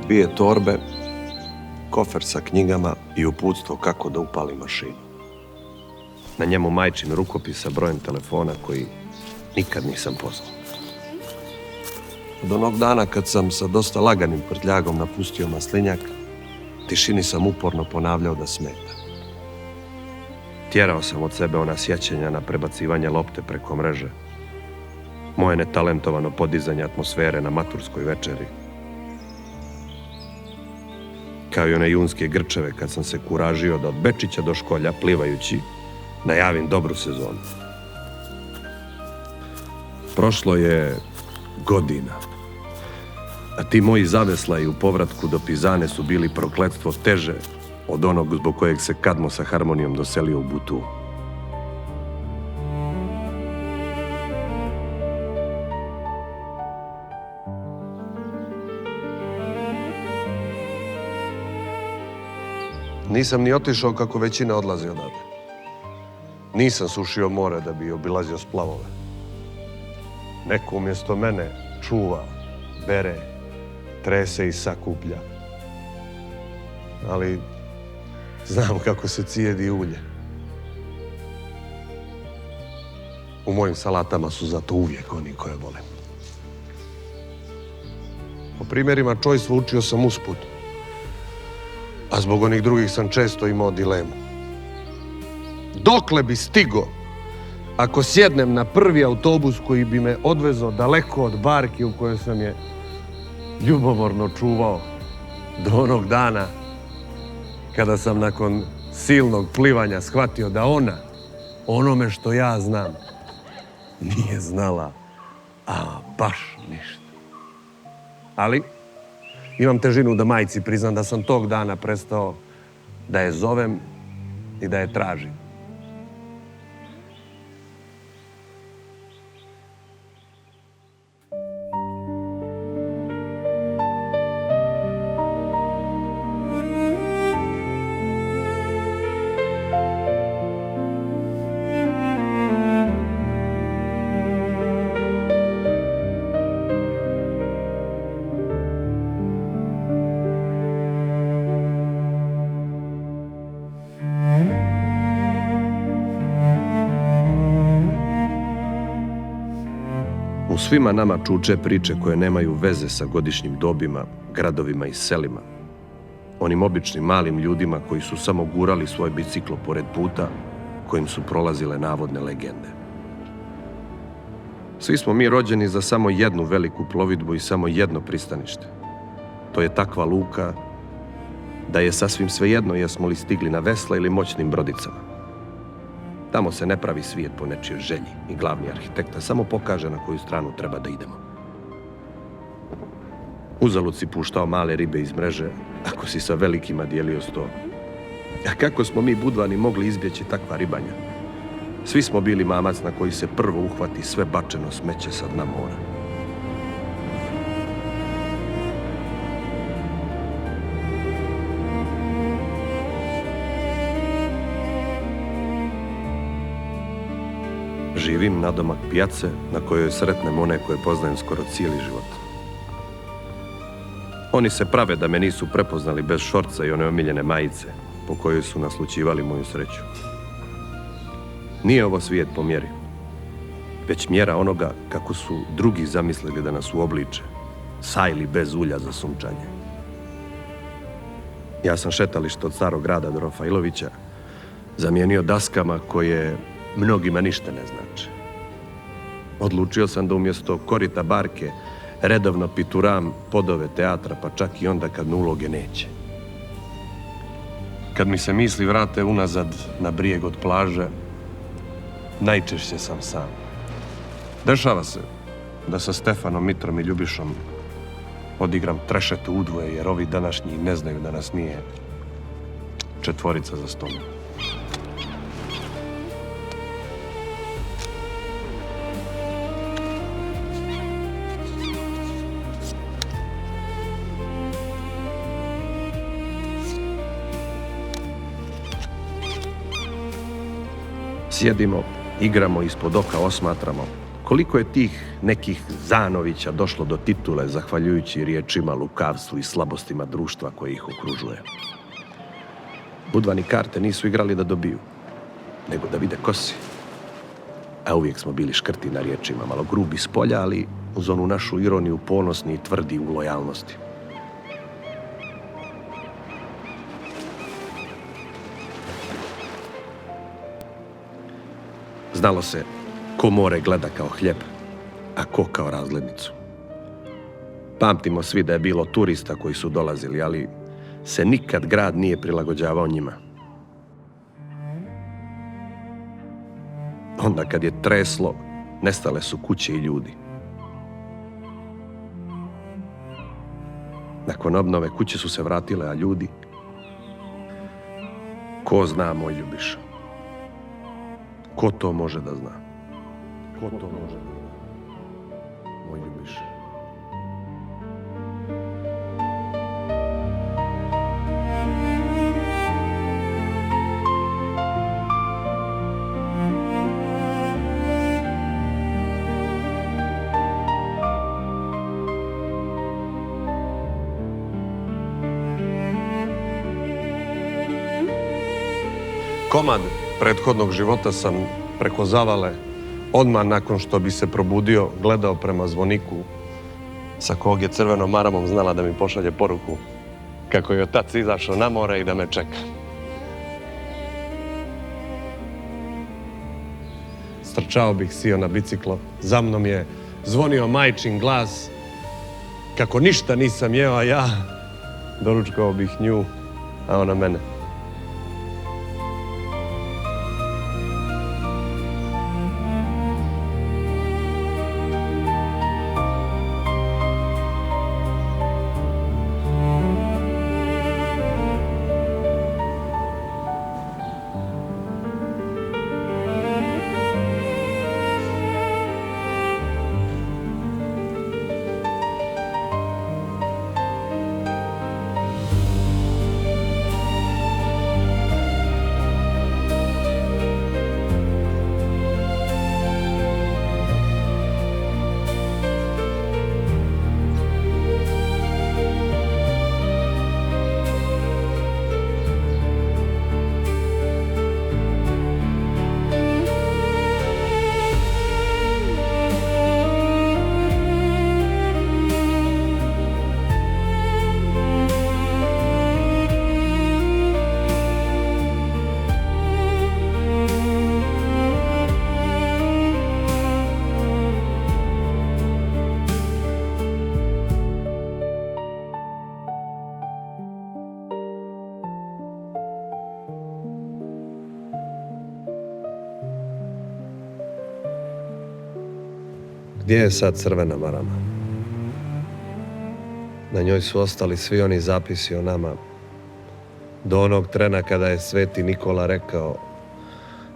2 torbe, kofer sa knjigama i uputstvo kako da upali mašinu. Na njemu majčin rukopis sa brojem telefona koji nikad nisam poznao. Od onog dana kad sam sa dosta laganim prtljagom napustio maslinjak, tišini sam uporno ponavljao da smeta. Tjerao sam od sebe ona sjećanja na prebacivanje lopte preko mreže, moje netalentovano podizanje atmosfere na maturskoj večeri, kao i one junske grčeve kad sam se kuražio da od Bečića do Školja, plivajući, najavim dobru sezonu. Prošlo je godina, a ti moji zaveslaji u povratku do Pizane su bili prokletstvo teže od onog zbog kojeg se Kadmo sa Harmonijom doselio u Butu. Nisam ni otišao kako većina odlazi odavde. Nisam sušio more da bi obilazio splavove. Neko umjesto mene čuva, bere, trese i sakuplja. Ali znam kako se cijedi ulje. U mojim salatama su zato uvijek oni koje volim. Po primjerima čojstva učio sam usput, a zbog onih drugih sam često imao dilemu. Dokle bi stigo ako sjednem na prvi autobus koji bi me odvezao daleko od barke u kojoj sam je ljubomorno čuvao do onog dana kada sam nakon silnog plivanja shvatio da ona, onome što ja znam, nije znala baš ništa. Ali imam težinu da majci priznam da sam tog dana prestao da je zovem i da je tražim. U svima nama čuče priče koje nemaju veze sa godišnjim dobima, gradovima i selima. Onim običnim malim ljudima koji su samo gurali svoj biciklo pored puta kojim su prolazile navodne legende. Svi smo mi rođeni za samo jednu veliku plovidbu i samo jedno pristanište. To je takva luka da je sasvim svejedno jesmo li stigli na vesla ili moćnim brodicama. Tamo se ne pravi svijet po nečijoj želji i glavni arhitekta samo pokaže na koju stranu treba da idemo. Uzalud si puštao male ribe iz mreže ako si sa velikima dijelio sto. A kako smo mi budvani mogli izbjeći takva ribanja? Svi smo bili mamac na koji se prvo uhvati sve bačeno smeće sa dna mora. Živim nadomak pijace na kojoj sretnem one koje poznajem skoro cijeli život. Oni se prave da me nisu prepoznali bez šorca i one omiljene majice po kojoj su naslućivali moju sreću. Nije ovo svijet po mjeri, već mjera onoga kako su drugi zamislili da nas uobliče, sa ili bez ulja za sunčanje. Ja sam šetalište od starog grada do Rafailovića zamijenio daskama koje mnogima ništa ne znači. Odlučio sam da umjesto korita barke redovno pituram podove teatra, pa čak i onda kad me uloge neće. Kad mi se misli vrate unazad na brijeg od plaže, najčešće sam sam. Dešava se da sa Stefanom, Mitrom i Ljubišom odigram trešetu udvoje, jer ovi današnji ne znaju da nas nije 4 za stolom. Sjedimo, igramo, ispod oka osmatramo Koliko je tih nekih Zanovića došlo do titule zahvaljujući riječima, lukavstvu i slabostima društva koje ih okružuje. Budvani karte nisu igrali da dobiju, nego da vide ko si. A uvijek smo bili škrti na riječima, malo grubi s polja, ali uz onu našu ironiju ponosni i tvrdi u lojalnosti. Znalo se ko more gleda kao hljeb, a ko kao razglednicu. Pamtimo svi da je bilo turista koji su dolazili, ali se nikad grad nije prilagođavao njima. Onda kad je treslo, nestale su kuće i ljudi. Nakon obnove kuće su se vratile, a ljudi? Ko zna, moj Ljubiša? Ko to može da zna? Ko to može da zna? Moj Ljubiša. Komad prethodnog života sam preko zavale, odmah nakon što bi se probudio, gledao prema zvoniku sa kog je crvenom maramom znala da mi pošalje poruku kako je otac izašao na more i da me čeka. Strčao bih, sio na biciklo, za mnom je zvonio majčin glas, kako ništa nisam jeo, a ja doručkao bih nju, a ona mene. Gdje je sad crvena marama? Na njoj su ostali svi oni zapisi o nama. Do onog trena kada je Sveti Nikola rekao: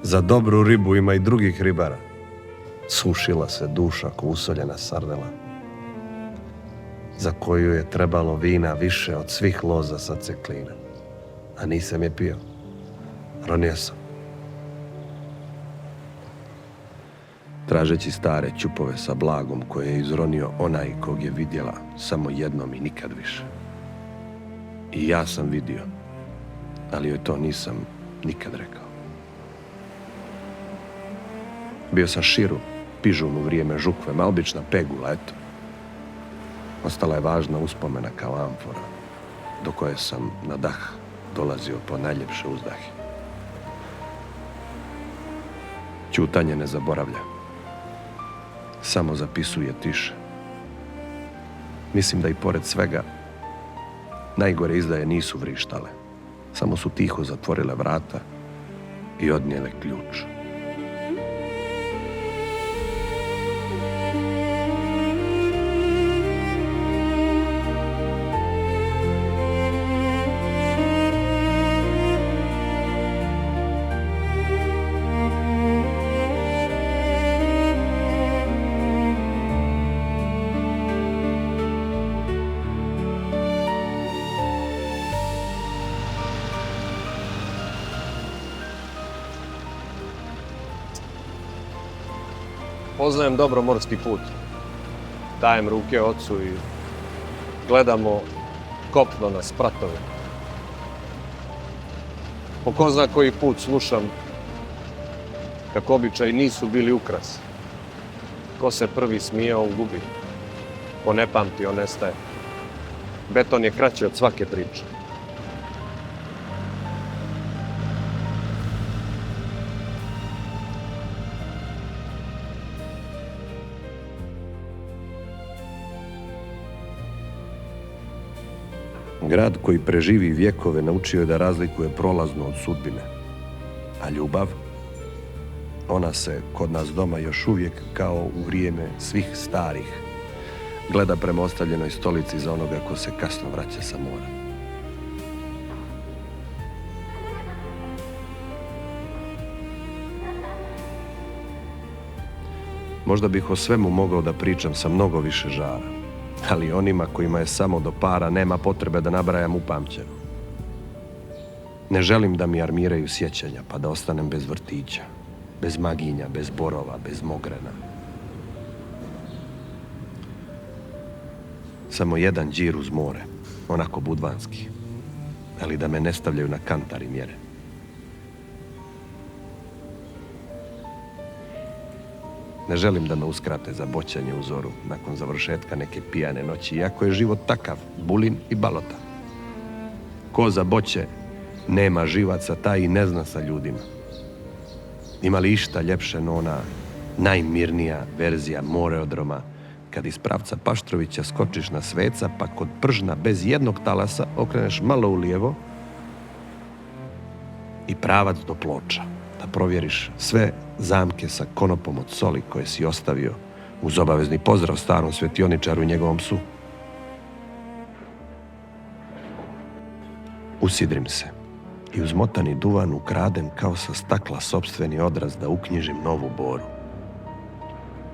za dobru ribu ima i drugih ribara. Sušila se duša ko usoljena sardela, za koju je trebalo vina više od svih loza sa Ceklina. A nisam je pio. Ronio sam. Tražeći stare ćupove sa blagom koje je izronio onaj kog je vidjela samo jednom i nikad više. I ja sam vidio, ali joj to nisam nikad rekao. Bio sam širu, pižun u vrijeme žukve, ma obična pegula, eto. Ostala je važna uspomena kao amfora, do koje sam na dah dolazio po najljepše uzdahe. Ćutanje ne zaboravlja, samo zapisuje tiše. Mislim da i pored svega najgore izdaje nisu vrištale, samo su tiho zatvorile vrata i odnijele ključ. Poznajem dobro morski put. Dajem ruke ocu i gledamo kopno na spratove. Po ko zna koji put slušam kako običaji nisu bili ukras. Ko se prvi smije, on gubi. Ko ne pamti, on nestaje. Beton je kraći od svake priče. Grad koji preživi vjekove naučio je da razlikuje prolazno od sudbine. A ljubav, ona se kod nas doma još uvijek kao u vrijeme svih starih gleda prema ostavljenoj stolici za onoga ko se kasno vraća sa mora. Možda bih o svemu mogao da pričam sa mnogo više žara, ali onima kojima je samo do para nema potrebe da nabrajam upamćeno. Ne želim da mi armiraju sjećanja pa da ostanem bez vrtića, bez maginja, bez borova, bez mogrena. Samo jedan đir uz more, onako budvanski, ali da me ne stavljaju na kantar i mjere. Ne želim da me uskrate za boćanje u zoru nakon završetka neke pijane noći, iako je život takav, bulin i balota. Ko za boće nema živaca, taj i ne zna sa ljudima. Ima li išta ljepše no ona najmirnija verzija moreodroma, kad iz pravca Paštrovića skočiš na Sveca, pa kod Pržna bez jednog talasa okreneš malo ulijevo i pravac do Ploča, da provjeriš sve zamke sa konopom od soli koje si ostavio uz obavezni pozdrav starom svetioničaru i njegovom psu. Usidrim se i uz motani duvan ukradem kao sa stakla sopstveni odraz da uknjižim novu boru.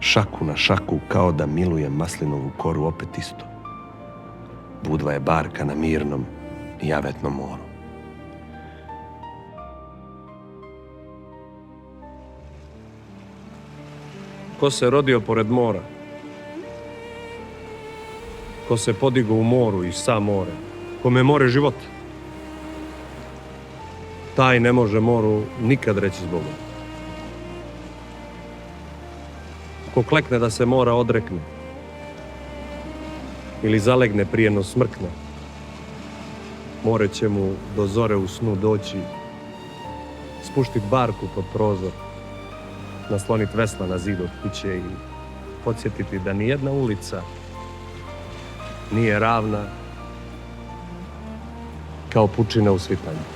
Šaku na šaku kao da milujem maslinovu koru opet isto. Budva je barka na mirnom i javetnom moru. Ko se rodio pored mora, ko se podigao u moru i sa more, kome je more život, taj ne može moru nikad reći zbogom. Ko klekne da se mora odrekne ili zalegne prije no smrkne, more će mu do zore u snu doći, spuštit barku pod prozor, naslonit vesla na zid od kuće i podsjetiti da nijedna ulica nije ravna kao pučina u svitanju.